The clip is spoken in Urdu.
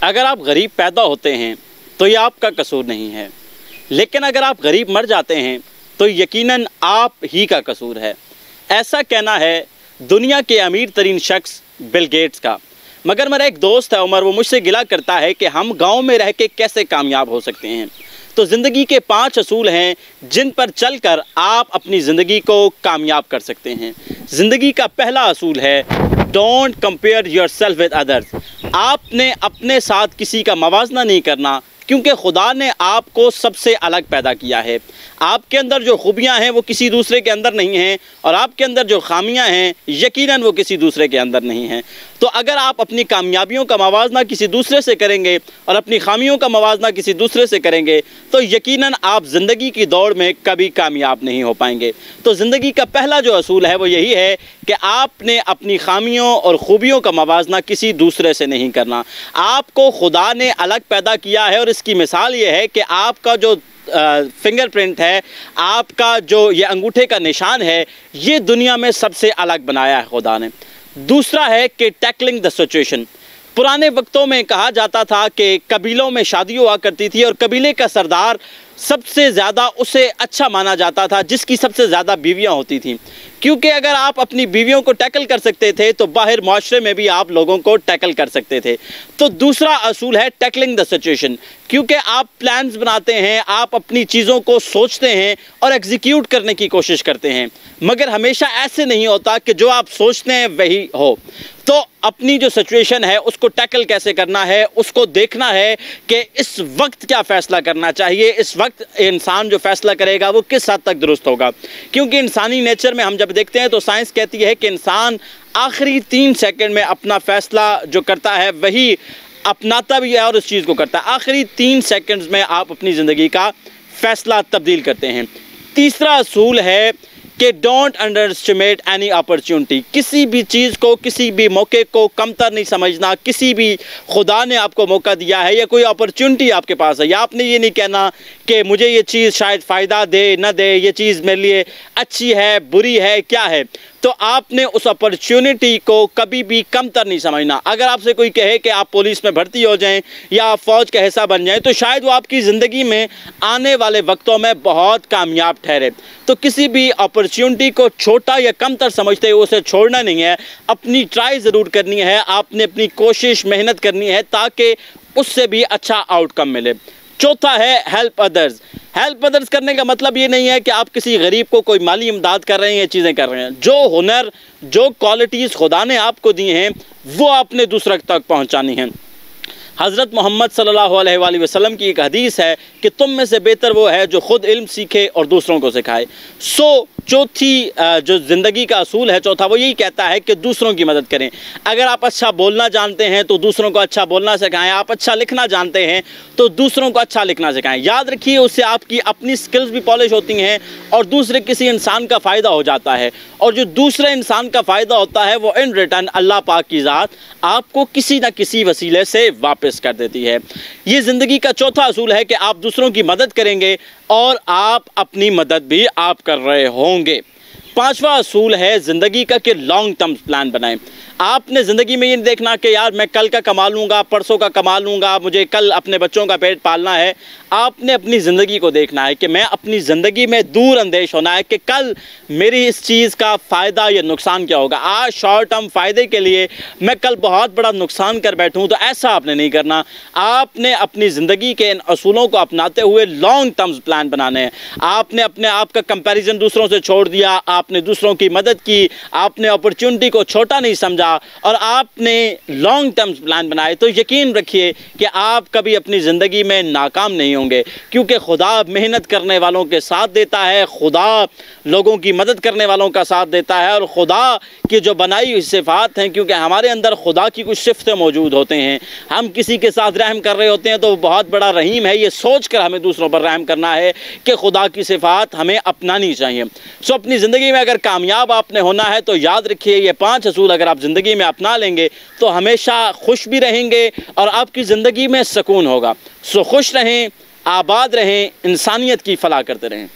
اگر آپ غریب پیدا ہوتے ہیں تو یہ آپ کا قصور نہیں ہے، لیکن اگر آپ غریب مر جاتے ہیں تو یقیناً آپ ہی کا قصور ہے۔ ایسا کہنا ہے دنیا کے امیر ترین شخص بل گیٹس کا۔ مگر میرا ایک دوست ہے عمر، وہ مجھ سے گلا کرتا ہے کہ ہم گاؤں میں رہ کے کیسے کامیاب ہو سکتے ہیں۔ تو زندگی کے 5 اصول ہیں جن پر چل کر آپ اپنی زندگی کو کامیاب کر سکتے ہیں۔ زندگی کا پہلا اصول ہے don't compare your self with others. آپ نے اپنے ساتھ کسی کا موازنہ نہیں کرنا، کیونکہ خدا نے آپ کو سب سے الگ پیدا کیا ہے۔ آپ کے اندر جو خوبیاں ہیں وہ کسی دوسرے کے اندر نہیں ہیں، اور آپ کے اندر جو خامیاں ہیں یقیناً وہ کسی دوسرے کے اندر نہیں ہیں۔ تو اگر آپ اپنی کامیابیوں کا موازنہ کسی دوسرے سے کریں گے اور اپنی خامیوں کا موازنہ کسی دوسرے سے کریں گے تو یقیناً آپ زندگی کی دوڑ میں کبھی کامیاب نہیں ہو پائیں گے۔ تو زندگی کا پہلا جو اصول ہے وہ یہی ہے کہ آپ نے اپنی خامیوں اور خوبیوں کا موازنہ کسی دوسرے سے نہیں کرنا۔ آپ کو خدا نے الگ پیدا کیا ہے، اور اس کی مثال یہ ہے کہ آپ کا جو فنگر پرنٹ ہے، آپ کا جو یہ انگوٹھے کا نشان ہے، یہ دنیا میں سب سے الگ بنایا ہے خدا نے۔ دوسرا ہے کہ ٹیکلنگ دا سچویشن۔ پرانے وقتوں میں کہا جاتا تھا کہ قبیلوں میں شادی ہوا کرتی تھی، اور قبیلے کا سردار سب سے زیادہ اسے اچھا مانا جاتا تھا جس کی سب سے زیادہ بیویاں ہوتی تھیں، کیونکہ اگر آپ اپنی بیویوں کو ٹیکل کر سکتے تھے تو باہر معاشرے میں بھی آپ لوگوں کو ٹیکل کر سکتے تھے۔ تو دوسرا اصول ہے ٹیکلنگ دا سچویشن، کیونکہ آپ پلانز بناتے ہیں، آپ اپنی چیزوں کو سوچتے ہیں اور ایگزیکیوٹ کرنے کی کوشش کرتے ہیں، مگر ہمیشہ ایسے نہیں ہوتا کہ جو آپ سوچتے ہیں وہی ہو۔ تو اپنی جو سچویشن ہے اس کو ٹیکل کیسے کرنا ہے، اس کو دیکھنا ہے کہ اس وقت کیا فیصلہ کرنا چاہیے، اس وقت انسان جو فیصلہ کرے گا وہ کس حد تک درست ہوگا۔ کیونکہ انسانی نیچر میں ہم جب دیکھتے ہیں تو سائنس کہتی ہے کہ انسان آخری 3 سیکنڈ میں اپنا فیصلہ جو کرتا ہے وہی اپناتا بھی ہے اور اس چیز کو کرتا ہے۔ آخری 3 سیکنڈز میں آپ اپنی زندگی کا فیصلہ تبدیل کرتے ہیں۔ تیسرا اصول ہے کہ don't under estimate any opportunity. کسی بھی چیز کو، کسی بھی موقع کو کمتر نہیں سمجھنا۔ کسی بھی خدا نے آپ کو موقع دیا ہے یا کوئی اپرچونٹی آپ کے پاس ہے، یا آپ نے یہ نہیں کہنا کہ مجھے یہ چیز شاید فائدہ دے نہ دے، یہ چیز میرے لیے اچھی ہے بری ہے کیا ہے۔ تو آپ نے اس اپرچونٹی کو کبھی بھی کمتر نہیں سمجھنا۔ اگر آپ سے کوئی کہے کہ آپ پولیس میں بھرتی ہو جائیں یا آپ فوج کا حصہ بن جائیں تو شاید وہ آپ کی زندگی میں آنے والے وقتوں میں بہت کامیاب ٹھہرے۔ تو کسی بھی اپرچونٹی کو چھوٹا یا کمتر سمجھتے ہوئے اسے چھوڑنا نہیں ہے، اپنی ٹرائی ضرور کرنی ہے، آپ نے اپنی کوشش محنت کرنی ہے تاکہ اس سے بھی اچھا آؤٹ کم ملے۔ چوتھا ہے ہیلپ ادرز۔ ہیلپ ادرز کرنے کا مطلب یہ نہیں ہے کہ آپ کسی غریب کو کوئی مالی امداد کر رہے ہیں یا چیزیں کر رہے ہیں۔ جو ہنر، جو کوالٹیز خدا نے آپ کو دی ہیں وہ آپ نے دوسرے تک پہنچانی ہیں۔ حضرت محمد صلی اللہ علیہ وآلہ وسلم کی ایک حدیث ہے کہ تم میں سے بہتر وہ ہے جو خود علم سیکھے اور دوسروں کو سکھائے۔ چوتھی جو زندگی کا اصول ہے چوتھا، وہ یہی کہتا ہے کہ دوسروں کی مدد کریں۔ اگر آپ اچھا بولنا جانتے ہیں تو دوسروں کو اچھا بولنا سکھائیں، آپ اچھا لکھنا جانتے ہیں تو دوسروں کو اچھا لکھنا سکھائیں۔ یاد رکھیے اس سے آپ کی اپنی سکلز بھی پالش ہوتی ہیں اور دوسرے کسی انسان کا فائدہ ہو جاتا ہے، اور جو دوسرے انسان کا فائدہ ہوتا ہے وہ ان ریٹرن اللہ پاک کی ذات آپ کو کسی نہ کسی وسیلے سے واپس کر دیتی ہے۔ یہ زندگی کا چوتھا اصول ہے کہ آپ دوسروں کی مدد کریں گے اور آپ اپنی مدد بھی آپ کر رہے ہوں گے۔ پانچواں اصول ہے زندگی کا کہ لانگ ٹرم پلان بنائیں۔ آپ نے زندگی میں یہ نہیں دیکھنا کہ یار میں کل کا کما لوں گا، پرسوں کا کما لوں گا، مجھے کل اپنے بچوں کا پیٹ پالنا ہے۔ آپ نے اپنی زندگی کو دیکھنا ہے کہ میں اپنی زندگی میں دور اندیش ہونا ہے کہ کل میری اس چیز کا فائدہ یا نقصان کیا ہوگا۔ آج شارٹ ٹرم فائدے کے لیے میں کل بہت بڑا نقصان کر بیٹھوں، تو ایسا آپ نے نہیں کرنا۔ آپ نے اپنی زندگی کے ان اصولوں کو اپناتے ہوئے لانگ ٹرم پلان بنانے ہیں۔ آپ نے اپنے آپ کا کمپیریزن دوسروں سے چھوڑ دیا، آپ نے دوسروں کی مدد کی، آپ نے اپرچونٹی کو چھوٹا نہیں سمجھا اور آپ نے لانگ ٹرم پلان بنائے، تو یقین رکھیے کہ آپ کبھی اپنی زندگی میں ناکام نہیں ہوں گے، کیونکہ خدا محنت کرنے والوں کے ساتھ دیتا ہے، خدا لوگوں کی مدد کرنے والوں کا ساتھ دیتا ہے، اور خدا کی جو بنائی ہوئی صفات ہیں، کیونکہ ہمارے اندر خدا کی کچھ صفتیں موجود ہوتے ہیں۔ ہم کسی کے ساتھ رحم کر رہے ہوتے ہیں تو وہ بہت بڑا رحیم ہے، یہ سوچ کر ہمیں دوسروں پر رحم کرنا ہے کہ خدا کی صفات ہمیں اپنانی چاہیے۔ اپنی زندگی میں اگر کامیاب آپ نے ہونا ہے تو یاد رکھیے یہ 5 اصول اگر آپ زندگی میں اپنا لیں گے تو ہمیشہ خوش بھی رہیں گے اور آپ کی زندگی میں سکون ہوگا۔ خوش رہیں، آباد رہیں، انسانیت کی فلاح کرتے رہیں۔